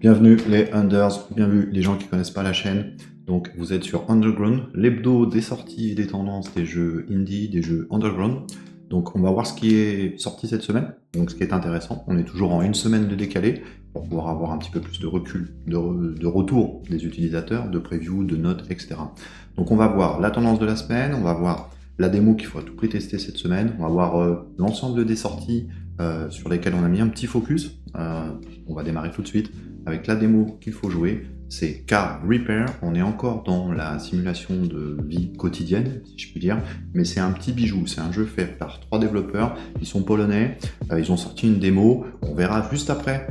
Bienvenue les Unders, bienvenue les gens qui connaissent pas la chaîne. Donc vous êtes sur Underground, l'hebdo des sorties et des tendances des jeux indie, des jeux Underground. Donc on va voir ce qui est sorti cette semaine, donc ce qui est intéressant. On est toujours en une semaine de décalé pour pouvoir avoir un petit peu plus de recul, de retour des utilisateurs, de preview, de notes, etc. Donc on va voir la tendance de la semaine, on va voir la démo qu'il faut à tout prix tester cette semaine, on va voir l'ensemble des sorties sur lesquelles on a mis un petit focus. On va démarrer tout de suite avec la démo qu'il faut jouer. C'est Car Repair. On est encore dans la simulation de vie quotidienne, si je puis dire, mais c'est un petit bijou. C'est un jeu fait par 3 développeurs. Ils sont polonais. Ils ont sorti une démo. On verra juste après.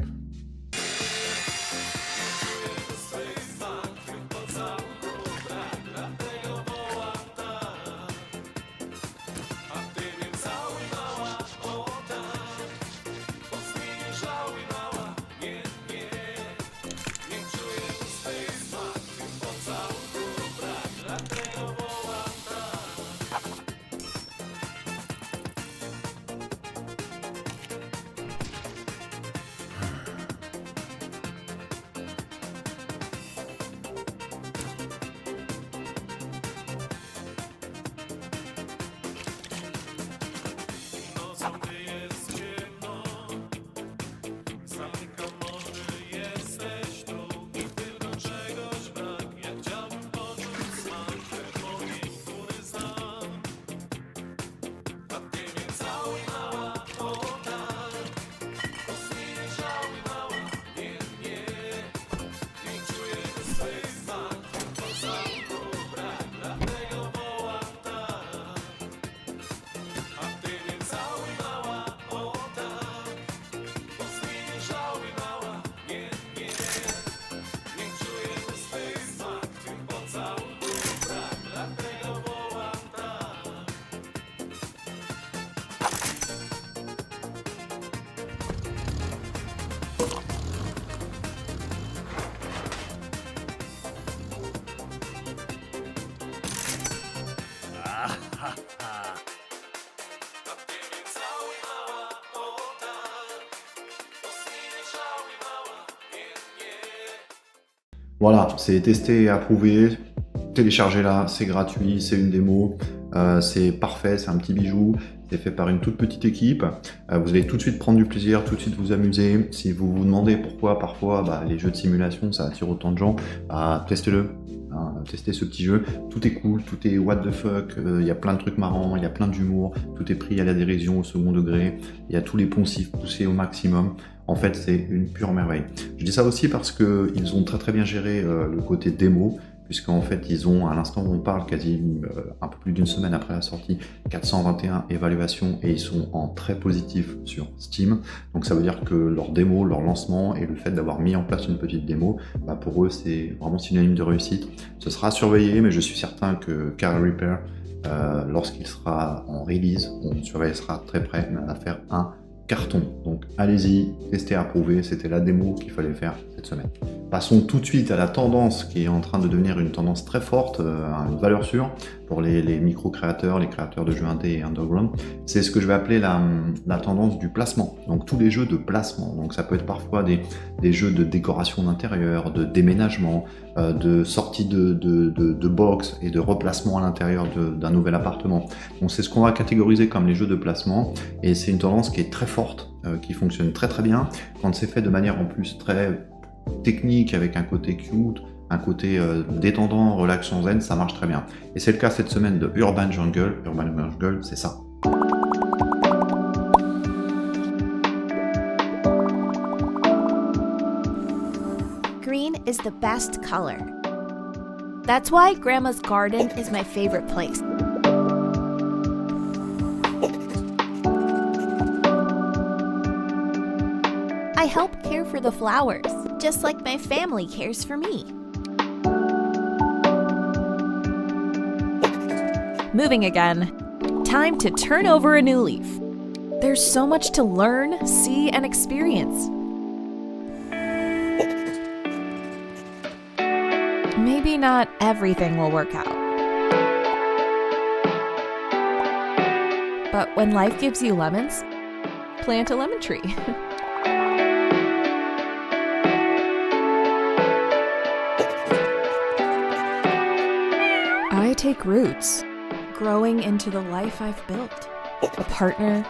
Voilà, c'est testé et approuvé. Téléchargez-la, c'est gratuit, c'est une démo, c'est parfait, c'est un petit bijou. C'est fait par une toute petite équipe. Vous allez tout de suite prendre du plaisir, tout de suite vous amuser. Si vous vous demandez pourquoi parfois les jeux de simulation ça attire autant de gens, testez-le. Testez ce petit jeu, tout est cool, tout est what the fuck, il y a plein de trucs marrants, il y a plein d'humour, tout est pris à la dérision au second degré, il y a tous les poncifs poussés au maximum. En fait, c'est une pure merveille. Je dis ça aussi parce qu'ils ont très très bien géré le côté démo, puisqu'en fait, ils ont, à l'instant où on parle, quasi un peu plus d'une semaine après la sortie, 421 évaluations et ils sont en très positif sur Steam. Donc ça veut dire que leur démo, leur lancement et le fait d'avoir mis en place une petite démo, pour eux, c'est vraiment synonyme de réussite. Ce sera surveillé, mais je suis certain que Car Repair, lorsqu'il sera en release, on surveillera très près, mais on va faire un carton. Donc allez-y, testez, approuver, c'était la démo qu'il fallait faire cette semaine. Passons tout de suite à la tendance qui est en train de devenir une tendance très forte, une valeur sûre pour les micro-créateurs, les créateurs de jeux indés et underground. C'est ce que je vais appeler la tendance du placement. Donc tous les jeux de placement. Donc ça peut être parfois des jeux de décoration d'intérieur, de déménagement, de sortie de box et de replacement à l'intérieur d'un nouvel appartement. Donc c'est ce qu'on va catégoriser comme les jeux de placement et c'est une tendance qui est très forte, qui fonctionne très très bien quand c'est fait de manière en plus très technique avec un côté cute, un côté détendant, relaxant, zen, ça marche très bien. Et c'est le cas cette semaine de Urban Jungle. Urban Jungle, c'est ça. Green is the best color. That's why Grandma's garden is my favorite place. I help care for the flowers, just like my family cares for me. Moving again. Time to turn over a new leaf. There's so much to learn, see, and experience. Maybe not everything will work out. But when life gives you lemons, plant a lemon tree. take roots, growing into the life I've built. A partner,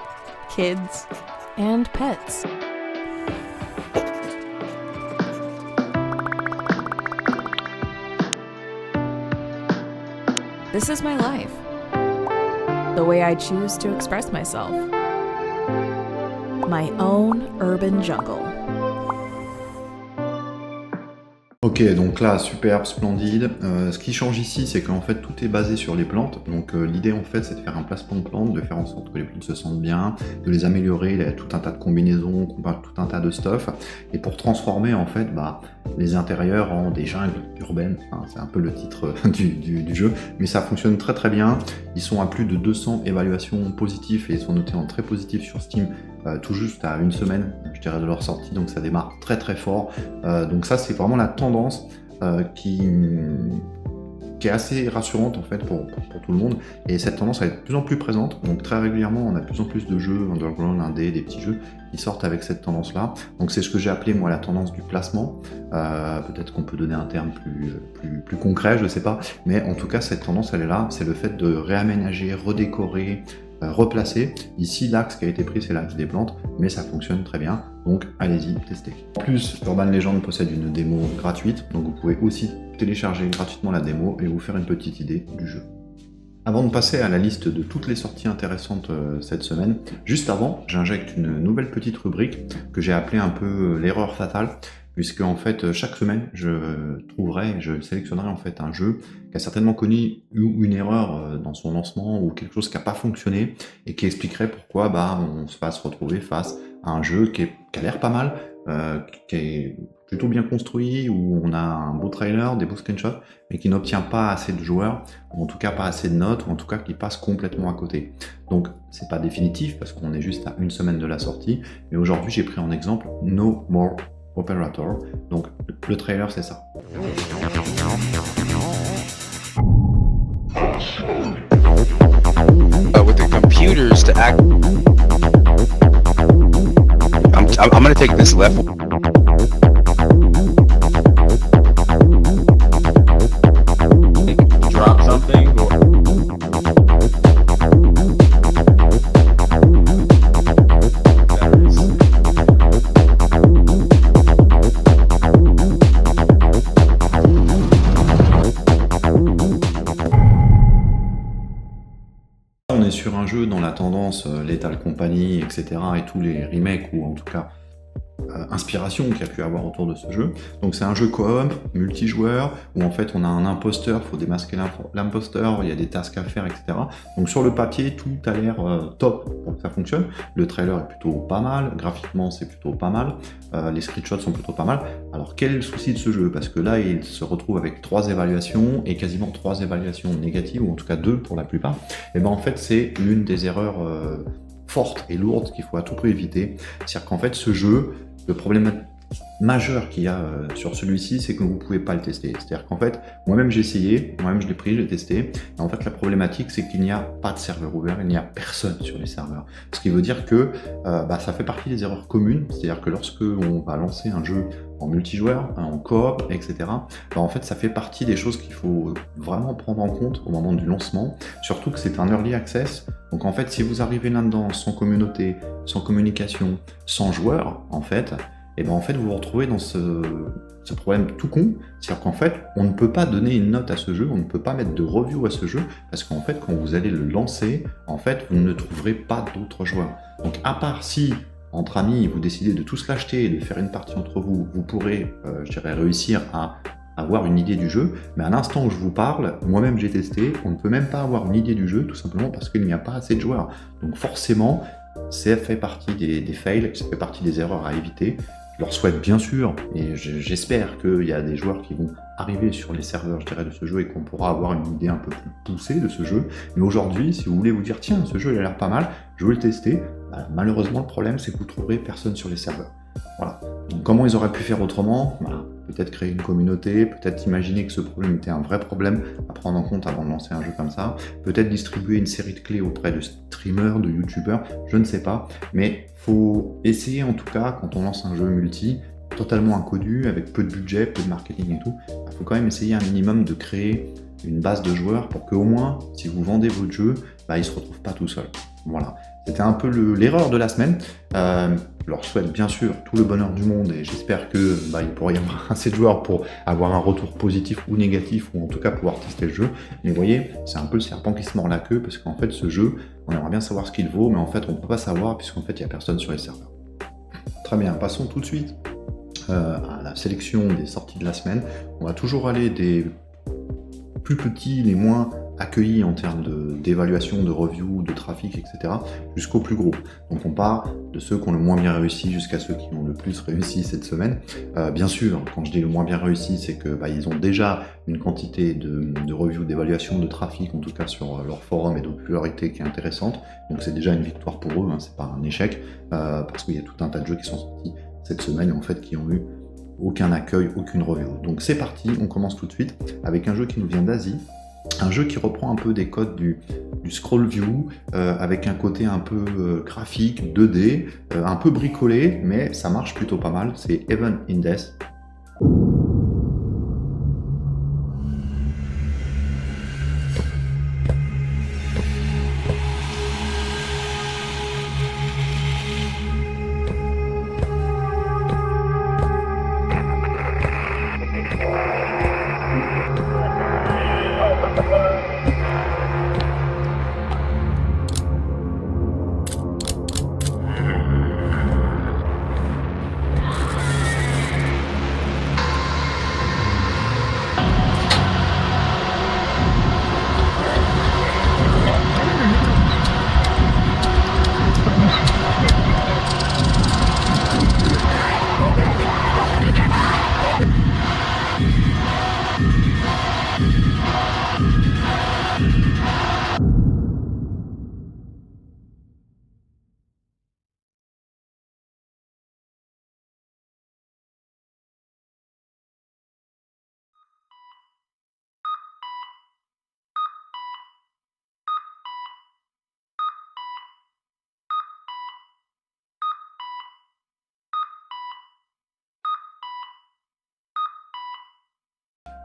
kids, and pets. This is my life. The way I choose to express myself. My own urban jungle. Ok, donc là, superbe, splendide. Ce qui change ici, c'est qu'en fait, tout est basé sur les plantes. Donc l'idée, en fait, c'est de faire un placement de plantes, de faire en sorte que les plantes se sentent bien, de les améliorer. Il y a tout un tas de combinaisons, tout un tas de stuff. Et pour transformer, en fait, les intérieurs en des jungles urbaines. Enfin, c'est un peu le titre du jeu. Mais ça fonctionne très très bien. Ils sont à plus de 200 évaluations positives et ils sont notés en très positif sur Steam. Tout juste à une semaine, je dirais, de leur sortie, donc ça démarre très très fort. Donc ça, c'est vraiment la tendance qui est assez rassurante en fait pour tout le monde. Et cette tendance va être de plus en plus présente. Donc très régulièrement, on a de plus en plus de jeux underground, indé, des petits jeux qui sortent avec cette tendance-là. Donc c'est ce que j'ai appelé moi la tendance du placement. Peut-être qu'on peut donner un terme plus concret, je sais pas. Mais en tout cas, cette tendance, elle est là. C'est le fait de réaménager, redécorer, replacer. Ici, l'axe qui a été pris, c'est l'axe des plantes, mais ça fonctionne très bien, donc allez-y, testez. En plus, Urban Legend possède une démo gratuite, donc vous pouvez aussi télécharger gratuitement la démo et vous faire une petite idée du jeu. Avant de passer à la liste de toutes les sorties intéressantes cette semaine, juste avant, j'injecte une nouvelle petite rubrique que j'ai appelée un peu l'erreur fatale, puisque en fait chaque semaine je sélectionnerai en fait un jeu qui a certainement connu une erreur dans son lancement ou quelque chose qui n'a pas fonctionné et qui expliquerait pourquoi on va se retrouver face à un jeu qui a l'air pas mal, qui est plutôt bien construit, où on a un beau trailer, des beaux screenshots, mais qui n'obtient pas assez de joueurs, ou en tout cas pas assez de notes, ou en tout cas qui passe complètement à côté. Donc c'est pas définitif parce qu'on est juste à une semaine de la sortie, mais aujourd'hui j'ai pris en exemple No More Operator. Donc le trailer c'est ça. With the computers to act, I'm gonna take this left. Drop something. On est sur un jeu dans la tendance Lethal Company, etc. et tous les remakes, ou en tout cas inspiration qu'il y a pu avoir autour de ce jeu. Donc c'est un jeu coop, multijoueur, où en fait on a un imposteur, il faut démasquer l'imposteur, il y a des tasks à faire, etc. Donc sur le papier, tout a l'air top pour que ça fonctionne. Le trailer est plutôt pas mal, graphiquement c'est plutôt pas mal, les screenshots sont plutôt pas mal. Alors quel est le souci de ce jeu? Parce que là il se retrouve avec 3 évaluations, et quasiment 3 évaluations négatives, ou en tout cas 2 pour la plupart. Et en fait c'est l'une des erreurs fortes et lourdes qu'il faut à tout prix éviter. C'est-à-dire qu'en fait ce jeu, le problème majeur qu'il y a sur celui-ci, c'est que vous ne pouvez pas le tester. C'est-à-dire qu'en fait, moi-même j'ai essayé, moi-même je l'ai pris, je l'ai testé, et en fait la problématique c'est qu'il n'y a pas de serveur ouvert, il n'y a personne sur les serveurs. Ce qui veut dire que ça fait partie des erreurs communes, c'est-à-dire que lorsque on va lancer un jeu en multijoueur, en coop, etc., en fait ça fait partie des choses qu'il faut vraiment prendre en compte au moment du lancement, surtout que c'est un early access. Donc en fait, si vous arrivez là-dedans sans communauté, sans communication, sans joueurs, en fait, vous vous retrouvez dans ce problème tout con, c'est-à-dire qu'en fait, on ne peut pas donner une note à ce jeu, on ne peut pas mettre de review à ce jeu, parce qu'en fait, quand vous allez le lancer, en fait, vous ne trouverez pas d'autres joueurs. Donc à part si, entre amis, vous décidez de tous l'acheter et de faire une partie entre vous, vous pourrez, réussir à avoir une idée du jeu, mais à l'instant où je vous parle, moi-même j'ai testé, on ne peut même pas avoir une idée du jeu, tout simplement parce qu'il n'y a pas assez de joueurs. Donc forcément, ça fait partie des fails, ça fait partie des erreurs à éviter. Je leur souhaite bien sûr, et j'espère qu'il y a des joueurs qui vont arriver sur les serveurs, de ce jeu, et qu'on pourra avoir une idée un peu plus poussée de ce jeu. Mais aujourd'hui, si vous voulez vous dire, tiens, ce jeu il a l'air pas mal, je vais le tester, malheureusement le problème c'est que vous trouverez personne sur les serveurs. Voilà. Donc comment ils auraient pu faire autrement? Peut-être créer une communauté, peut-être imaginer que ce problème était un vrai problème à prendre en compte avant de lancer un jeu comme ça, peut-être distribuer une série de clés auprès de streamers, de youtubeurs, je ne sais pas, mais faut essayer en tout cas, quand on lance un jeu multi, totalement inconnu, avec peu de budget, peu de marketing et tout, il faut quand même essayer un minimum de créer une base de joueurs pour qu'au moins, si vous vendez votre jeu, il ne se retrouve pas tout seul. Voilà, c'était un peu l'erreur de la semaine. Je leur souhaite bien sûr tout le bonheur du monde et j'espère que il pourrait y avoir assez de joueurs pour avoir un retour positif ou négatif, ou en tout cas pouvoir tester le jeu. Mais vous voyez, c'est un peu le serpent qui se mord la queue, parce qu'en fait ce jeu, on aimerait bien savoir ce qu'il vaut, mais en fait on ne peut pas savoir puisqu'en fait il n'y a personne sur les serveurs. Très bien, passons tout de suite à la sélection des sorties de la semaine. On va toujours aller des plus petits, les moins accueillis en termes d'évaluation, de review, de trafic, etc., jusqu'aux plus gros. Donc on part de ceux qui ont le moins bien réussi jusqu'à ceux qui ont le plus réussi cette semaine. Bien sûr, quand je dis le moins bien réussi, c'est que ils ont déjà une quantité de review, d'évaluation, de trafic, en tout cas sur leur forum et de popularité qui est intéressante. Donc c'est déjà une victoire pour eux, c'est pas un échec, parce qu'il y a tout un tas de jeux qui sont sortis cette semaine et en fait qui ont eu aucun accueil, aucune review. Donc c'est parti, on commence tout de suite avec un jeu qui nous vient d'Asie, un jeu qui reprend un peu des codes du scroll view, avec un côté un peu graphique, 2D, un peu bricolé, mais ça marche plutôt pas mal, c'est Heaven in Death.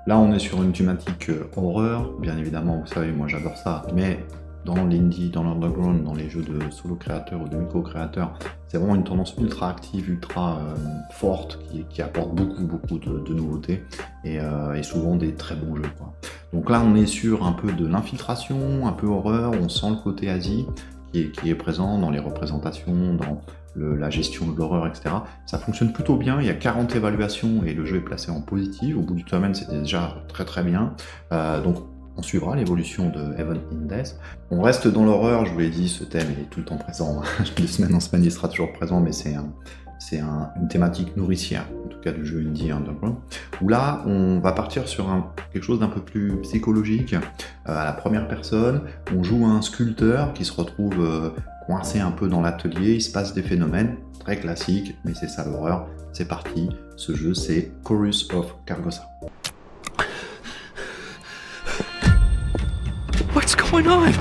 Là, on est sur une thématique horreur, bien évidemment, vous savez, moi j'adore ça, mais dans l'indie, dans l'underground, dans les jeux de solo créateurs ou de micro-créateurs, c'est vraiment une tendance ultra active, ultra forte, qui apporte beaucoup de nouveautés, et souvent des très bons jeux, quoi. Donc là, on est sur un peu de l'infiltration, un peu horreur, on sent le côté Asie, qui est présent dans les représentations, dans la gestion de l'horreur, etc. Ça fonctionne plutôt bien, il y a 40 évaluations et le jeu est placé en positif. Au bout du semaine, c'était déjà très bien. Donc on suivra l'évolution de Heaven in Death. On reste dans l'horreur, je vous l'ai dit, ce thème il est tout le temps présent. De semaine en semaine, il sera toujours présent, mais c'est une thématique nourricière, en tout cas du jeu indie underground, où là, on va partir sur quelque chose d'un peu plus psychologique, à la première personne. On joue un sculpteur qui se retrouve coincé un peu dans l'atelier, il se passe des phénomènes, très classiques, mais c'est ça l'horreur. C'est parti, ce jeu c'est Chorus of Carcosa. What's going on?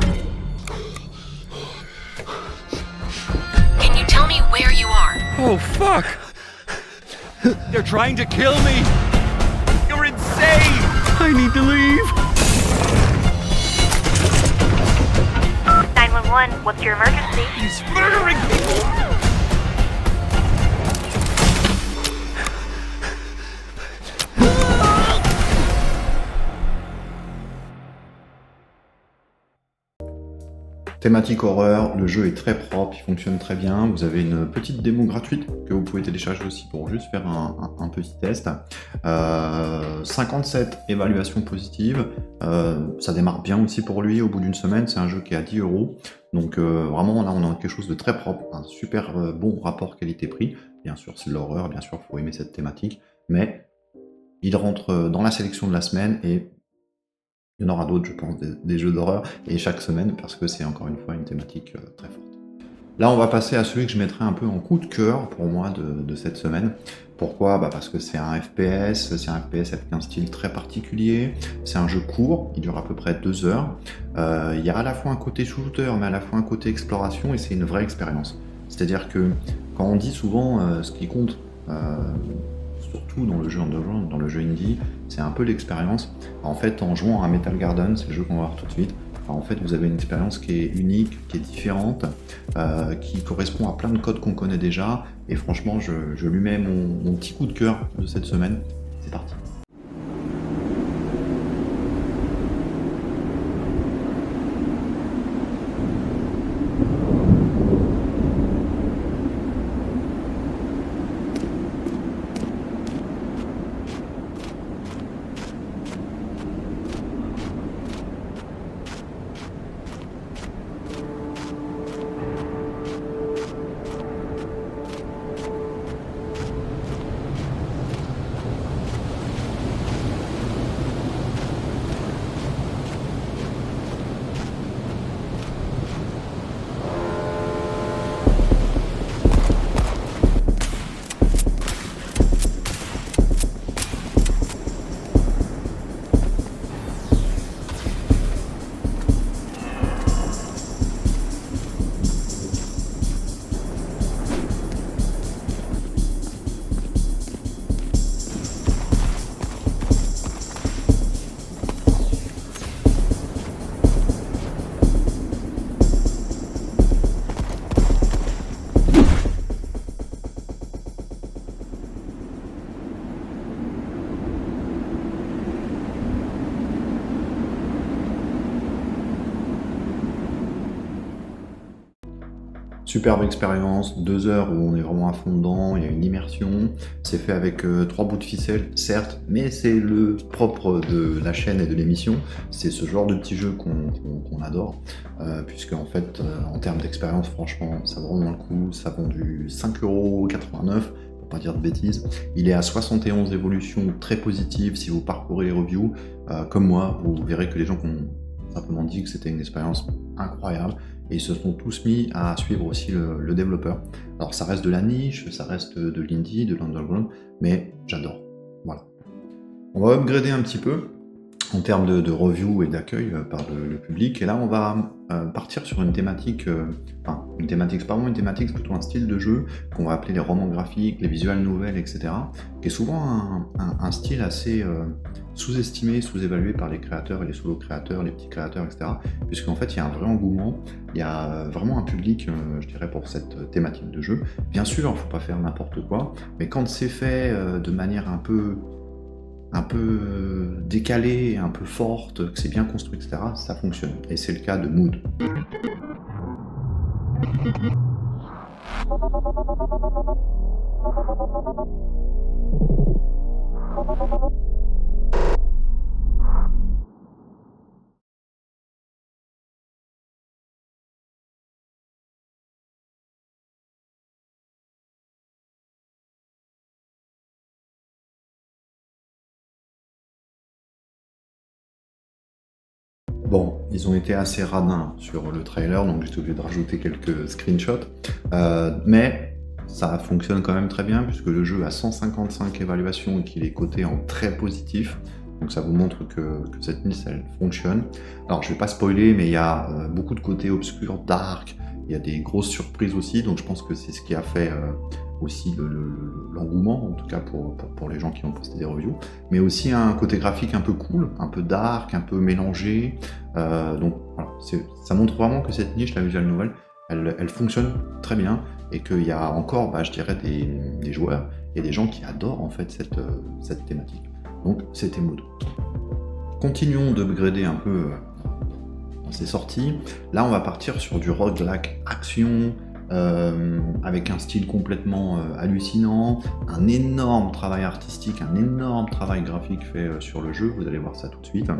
Can you tell me where you are? Oh, fuck! They're trying to kill me! You're insane! I need to leave! 911, what's your emergency? He's murdering people! Thématique horreur, le jeu est très propre, il fonctionne très bien. Vous avez une petite démo gratuite que vous pouvez télécharger aussi pour juste faire un petit test. 57 évaluations positives, ça démarre bien aussi pour lui au bout d'une semaine. C'est un jeu qui est à 10 €. Donc vraiment là on a quelque chose de très propre, un super bon rapport qualité-prix. Bien sûr c'est de l'horreur, bien sûr il faut aimer cette thématique, mais il rentre dans la sélection de la semaine et il y en aura d'autres, je pense, des jeux d'horreur, et chaque semaine, parce que c'est encore une fois une thématique très forte. Là, on va passer à celui que je mettrai un peu en coup de cœur pour moi de cette semaine. Pourquoi ? Parce que c'est un FPS, avec un style très particulier, c'est un jeu court, il dure à peu près 2 heures. Il y a à la fois un côté shooter, mais à la fois un côté exploration, et c'est une vraie expérience. C'est-à-dire que quand on dit souvent ce qui compte surtout dans le jeu underground, dans le jeu indie, c'est un peu l'expérience. En fait, en jouant à Metal Garden, c'est le jeu qu'on va voir tout de suite, en fait, vous avez une expérience qui est unique, qui est différente, qui correspond à plein de codes qu'on connaît déjà, et franchement, je lui mets mon petit coup de cœur de cette semaine. C'est parti. Superbe expérience, 2 heures où on est vraiment à fond dedans, il y a une immersion, c'est fait avec 3 bouts de ficelle, certes, mais c'est le propre de la chaîne et de l'émission, c'est ce genre de petit jeu qu'on adore, puisque en fait, en termes d'expérience, franchement, ça vaut vraiment le coup, ça vend du 5,89€, pour pas dire de bêtises, il est à 71 évolutions très positives, si vous parcourez les reviews, comme moi, vous verrez que les gens ont simplement dit que c'était une expérience incroyable, et ils se sont tous mis à suivre aussi le développeur. Alors ça reste de la niche, ça reste de l'indie, de l'underground, mais j'adore. Voilà. On va upgrader un petit peu en termes de review et d'accueil par le public, et là on va partir sur une thématique, c'est pas vraiment une thématique, c'est plutôt un style de jeu qu'on va appeler les romans graphiques, les visual novels, etc., qui est souvent un style assez sous-estimé, sous-évalué par les créateurs et les solo-créateurs, les petits créateurs, etc., puisqu'en fait il y a un vrai engouement, il y a vraiment un public, je dirais, pour cette thématique de jeu. Bien sûr, il ne faut pas faire n'importe quoi, mais quand c'est fait de manière un peu décalée, un peu forte, que c'est bien construit, etc., ça fonctionne. Et c'est le cas de Mood. Bon, ils ont été assez radins sur le trailer, donc j'étais obligé de rajouter quelques screenshots, mais ça fonctionne quand même très bien, puisque le jeu a 155 évaluations et qu'il est coté en très positif, donc ça vous montre que cette niche, elle fonctionne. Alors je vais pas spoiler, mais il y a beaucoup de côtés obscurs, dark, il y a des grosses surprises aussi, donc je pense que c'est ce qui a fait aussi l'engouement, en tout cas pour les gens qui ont posté des reviews, mais aussi un côté graphique un peu cool, un peu dark, un peu mélangé, donc voilà, ça montre vraiment que cette niche, la visual novel, elle fonctionne très bien, et qu'il y a encore, je dirais, des joueurs et des gens qui adorent en fait cette thématique. Donc c'était Mood. Continuons d'upgrader un peu dans ces sorties. Là on va partir sur du roguelike action, avec un style complètement hallucinant, un énorme travail artistique, un énorme travail graphique fait sur le jeu, vous allez voir ça tout de suite.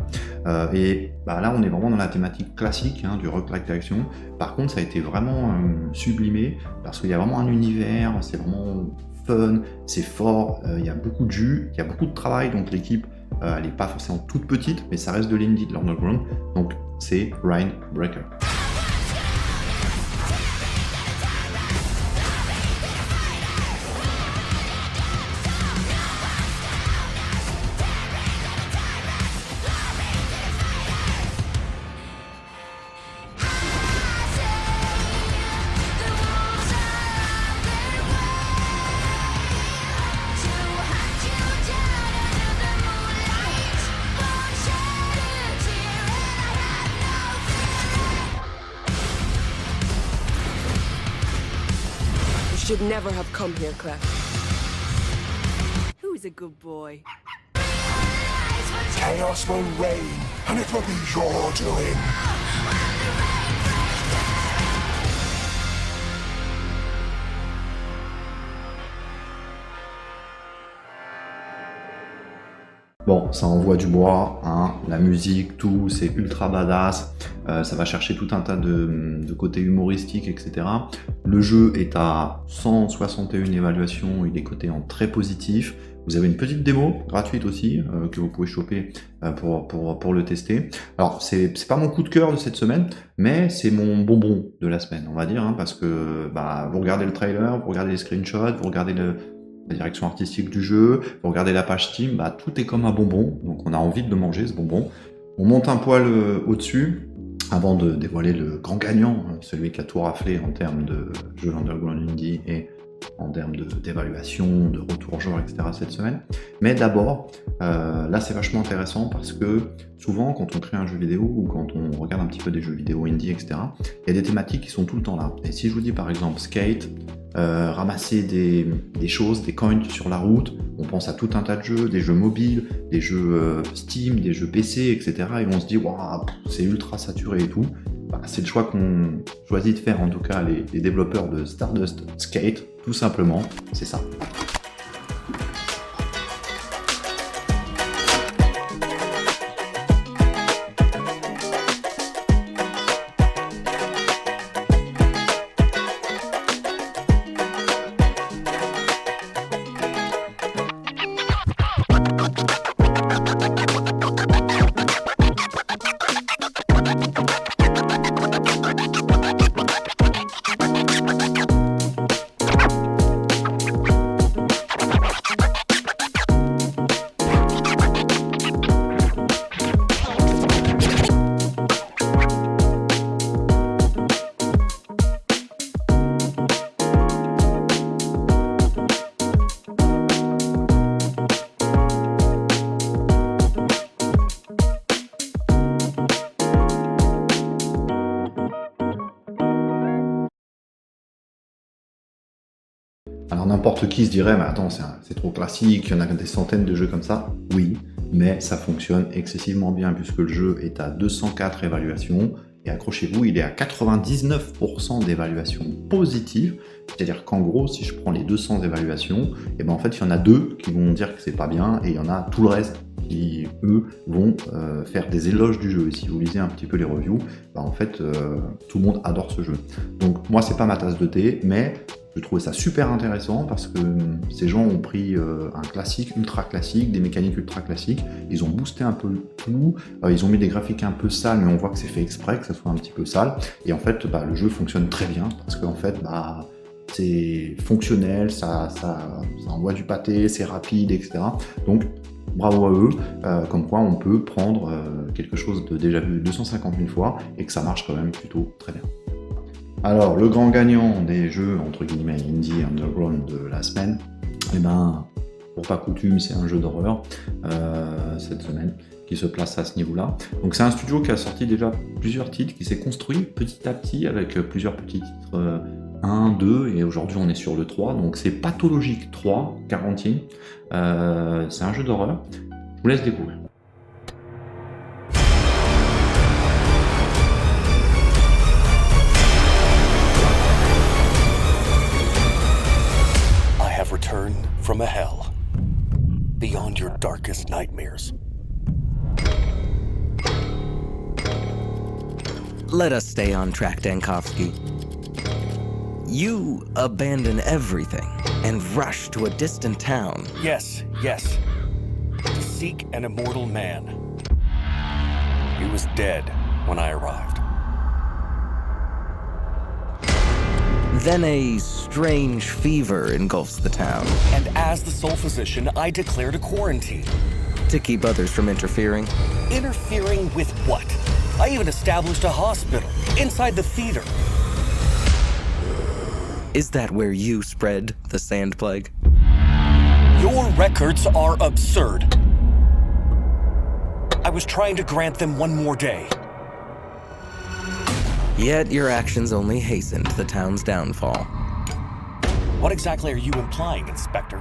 Et là on est vraiment dans la thématique classique du roguelike d'action. Par contre ça a été vraiment sublimé, parce qu'il y a vraiment un univers, c'est vraiment fun, c'est fort, il y a beaucoup de jus, il y a beaucoup de travail, donc l'équipe elle n'est pas forcément toute petite, mais ça reste de l'indie, de l'underground, donc c'est Rhyne Breaker. should never have come here, Clef. Who's a good boy? Chaos will reign, and it will be your doing. Bon, ça envoie du bois, hein, la musique, tout, c'est ultra badass, ça va chercher tout un tas de côtés humoristiques, etc. Le jeu est à 161 évaluations, il est coté en très positif. Vous avez une petite démo gratuite aussi, que vous pouvez choper pour le tester. Alors, c'est pas mon coup de cœur de cette semaine, mais c'est mon bonbon de la semaine, on va dire, hein, parce que vous regardez le trailer, vous regardez les screenshots, vous regardez la direction artistique du jeu, vous regardez la page Steam, tout est comme un bonbon, donc on a envie de le manger ce bonbon. On monte un poil au-dessus, avant de dévoiler le grand gagnant, celui qui a tout raflé en termes de jeu underground indie et en termes d'évaluation, de retour joueur, etc. cette semaine. Mais d'abord, là c'est vachement intéressant parce que souvent quand on crée un jeu vidéo ou quand on regarde un petit peu des jeux vidéo indie, etc., il y a des thématiques qui sont tout le temps là. Et si je vous dis par exemple skate, ramasser des choses, des coins sur la route, on pense à tout un tas de jeux, des jeux mobiles, des jeux Steam, des jeux PC, etc. Et on se dit, waouh, c'est ultra saturé et tout. C'est le choix qu'ont choisi de faire en tout cas les développeurs de Stardust Skate, tout simplement, c'est ça. Alors n'importe qui se dirait, mais attends, c'est trop classique, il y en a des centaines de jeux comme ça. Oui, mais ça fonctionne excessivement bien puisque le jeu est à 204 évaluations et accrochez-vous, il est à 99% d'évaluations positives. C'est-à-dire qu'en gros, si je prends les 200 évaluations, et en fait, il y en a 2 qui vont dire que c'est pas bien et il y en a tout le reste qui, eux, vont faire des éloges du jeu. Et si vous lisez un petit peu les reviews, en fait, tout le monde adore ce jeu. Donc moi, c'est pas ma tasse de thé, mais je trouvais ça super intéressant parce que ces gens ont pris un classique, ultra classique, des mécaniques ultra classiques, ils ont boosté un peu le tout, ils ont mis des graphiques un peu sales, mais on voit que c'est fait exprès, que ça soit un petit peu sale, et en fait, le jeu fonctionne très bien parce qu'en fait, c'est fonctionnel, ça envoie du pâté, c'est rapide, etc. Donc, bravo à eux, comme quoi on peut prendre quelque chose de déjà vu 250 000 fois et que ça marche quand même plutôt très bien. Alors, le grand gagnant des jeux, entre guillemets, indie underground de la semaine, pour pas coutume, c'est un jeu d'horreur, cette semaine, qui se place à ce niveau-là. Donc c'est un studio qui a sorti déjà plusieurs titres, qui s'est construit petit à petit avec plusieurs petits titres, 1, 2, et aujourd'hui on est sur le 3, donc c'est Pathologic 3, Quarantine, c'est un jeu d'horreur, je vous laisse découvrir. Returned from a hell beyond your darkest nightmares. Let us stay on track, Dankovsky. You abandon everything and rush to a distant town. Yes, to seek an immortal man. He was dead when I arrived. Then a strange fever engulfs the town. And as the sole physician, I declared a quarantine. To keep others from interfering? Interfering with what? I even established a hospital inside the theater. Is that where you spread the sand plague? Your records are absurd. I was trying to grant them one more day. Yet your actions only hastened the town's downfall. What exactly are you implying, Inspector?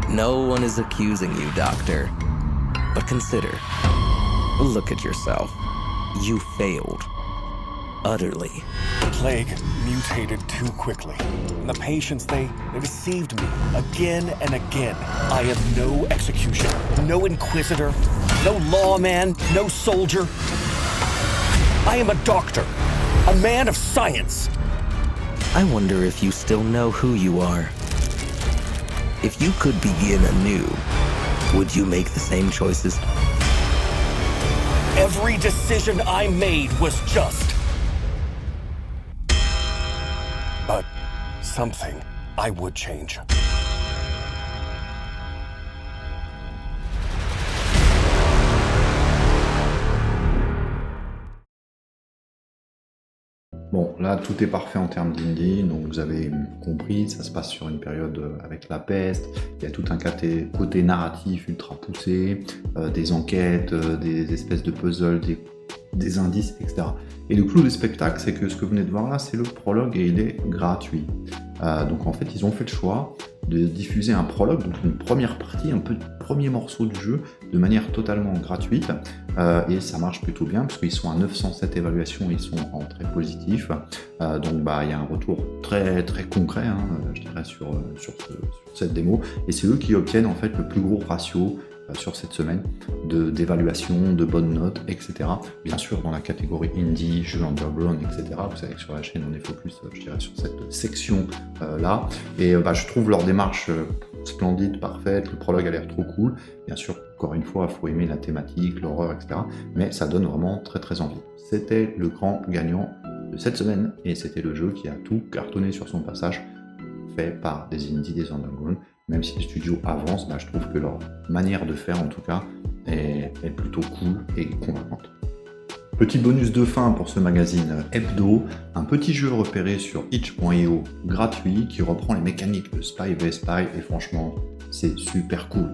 No one is accusing you, Doctor. But consider, look at yourself. You failed. Utterly. The plague mutated too quickly. And the patients, they deceived me again and again. I am no executioner, no inquisitor, no lawman, no soldier. I am a doctor, a man of science. I wonder if you still know who you are. If you could begin anew, would you make the same choices? Every decision I made was just. But something I would change. Bon, là, tout est parfait en termes d'indie, donc vous avez compris, ça se passe sur une période avec la peste, il y a tout un côté narratif ultra poussé, des enquêtes, des espèces de puzzles, des indices, etc. Et le clou du spectacle, c'est que ce que vous venez de voir là, c'est le prologue et il est gratuit. Donc en fait, ils ont fait le choix de diffuser un prologue, donc une première partie, un peu de premier morceau du jeu, de manière totalement gratuite. Et ça marche plutôt bien, parce qu'ils sont à 907 évaluations, ils sont en très positif. Donc il y a un retour très très concret, hein, je dirais, sur cette démo. Et c'est eux qui obtiennent en fait le plus gros ratio sur cette semaine d'évaluation, de bonnes notes, etc. Bien sûr, dans la catégorie indie, jeux underground, etc. Vous savez que sur la chaîne, on est focus, je dirais, sur cette section-là. Et je trouve leur démarche splendide, parfaite. Le prologue a l'air trop cool. Bien sûr, encore une fois, il faut aimer la thématique, l'horreur, etc. Mais ça donne vraiment très très envie. C'était le grand gagnant de cette semaine et c'était le jeu qui a tout cartonné sur son passage, fait par des indies, des underground. Même si les studios avancent, je trouve que leur manière de faire, en tout cas, est plutôt cool et convaincante. Petit bonus de fin pour ce magazine hebdo, un petit jeu repéré sur itch.io gratuit qui reprend les mécaniques de Spy vs Spy et franchement, c'est super cool.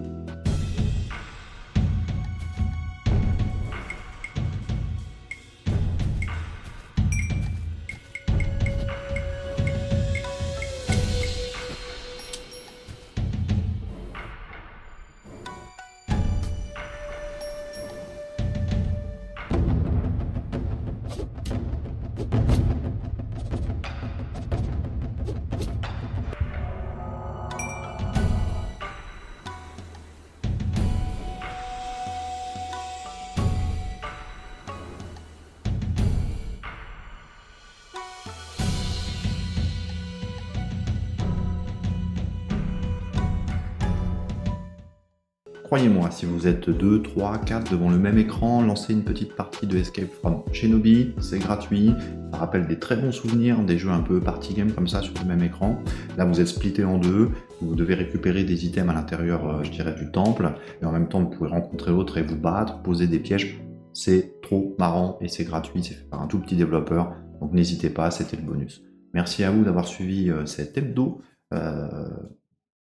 Croyez-moi, si vous êtes 2, 3, 4 devant le même écran, lancez une petite partie de Escape from Shinobi, c'est gratuit, ça rappelle des très bons souvenirs, des jeux un peu party game comme ça sur le même écran. Là vous êtes splitté en deux, vous devez récupérer des items à l'intérieur, je dirais, du temple, et en même temps vous pouvez rencontrer l'autre et vous battre, poser des pièges. C'est trop marrant et c'est gratuit, c'est fait par un tout petit développeur, donc n'hésitez pas, c'était le bonus. Merci à vous d'avoir suivi cet hebdo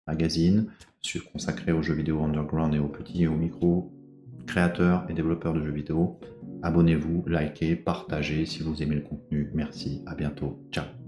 magazine consacré aux jeux vidéo underground et aux petits et aux micro créateurs et développeurs de jeux vidéo. Abonnez-vous, likez, partagez si vous aimez le contenu. Merci, à bientôt, ciao.